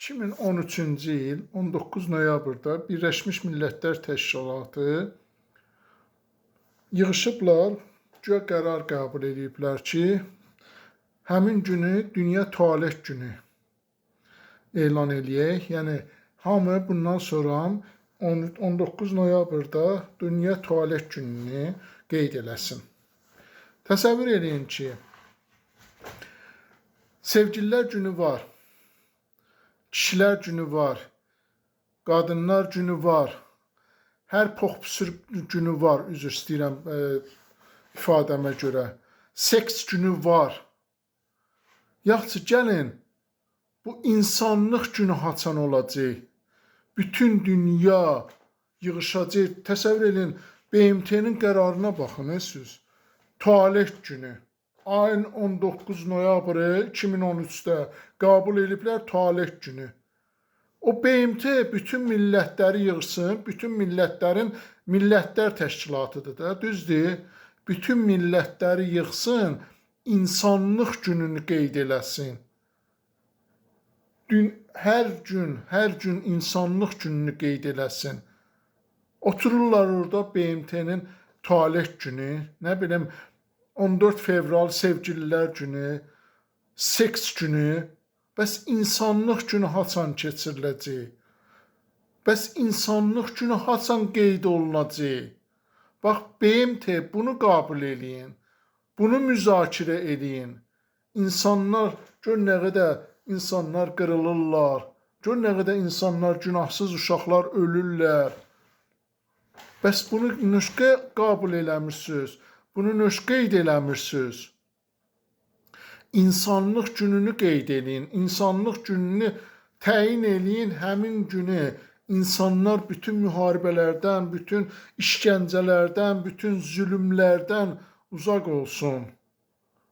2013-cü il 19 noyabrda Birləşmiş Millətlər Təşkilatı yığışıblar, güya qərar qəbul ediblər ki, həmin günü Dünya Tualet Günü elan eləyək. Yəni, hamı bundan sonra 19 noyabrda Dünya Tualet Gününü qeyd eləsin. Təsəvvür edin ki, Sevgililər günü var, kişilər günü var, qadınlar günü var, hər poxpusur günü var, üzr istəyirəm ifadəmə görə, seks günü var. Yaxşı, gəlin, bu insanlıq günü haçan olacaq, bütün dünya yığışacaq. Təsəvvür edin, BMT-nin qərarına baxın, siz, tualet günü. Ayın 19 noyabrı 2013'də qəbul ediblər tualet günü. O BMT bütün millətləri yığsın, bütün millətlərin millətlər təşkilatıdır da, düzdür? Bütün millətləri yığsın, insanlıq gününü qeyd eləsin. Hər gün insanlıq gününü qeyd eləsin. Otururlar orada BMT-nin tualet günü, nə bilim, 14 fevral sevgililər günü, seks günü, bəs insanlıq günü haçan keçiriləcək? Bəs insanlıq günü haçan qeyd olunacaq? Bax, BMT bunu qəbul eləyin, bunu müzakirə eləyin. İnsanlar, gör nə qədər insanlar qırılırlar, gör nə qədər insanlar, günahsız uşaqlar ölürlər. Bəs bunu nöşqə qəbul eləmirsiniz? Bunu nöş qeyd eləmirsiniz? İnsanlıq gününü qeyd eləyin, insanlıq gününü təyin eləyin, həmin günü insanlar bütün müharibələrdən, bütün işgəncələrdən, bütün zülümlərdən uzaq olsun.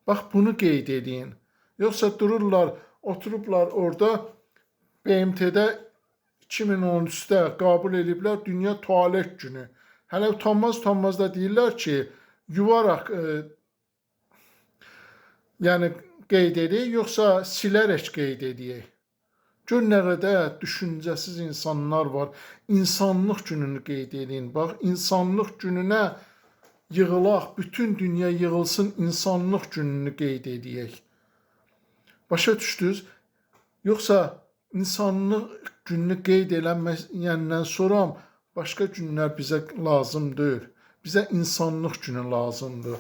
Bax, bunu qeyd eləyin. Yoxsa dururlar, oturublar orada BMT-də 2013'də qəbul ediblər Dünya Tualet Günü. Hələ utanmaz da deyirlər ki, yuvaraq yəni qeyd edək, yoxsa silərək qeyd edək. Gör nə qədər düşüncəsiz insanlar var. İnsanlıq gününü qeyd edin. Bax, insanlıq gününə yığılaq, bütün dünya yığılsın, insanlıq gününü qeyd edək. Başa düşdünüz? Yoxsa insanlıq gününü qeyd eləməyəndən sonra başqa günlər bizə lazım deyil. Bizə insanlıq günü lazımdır.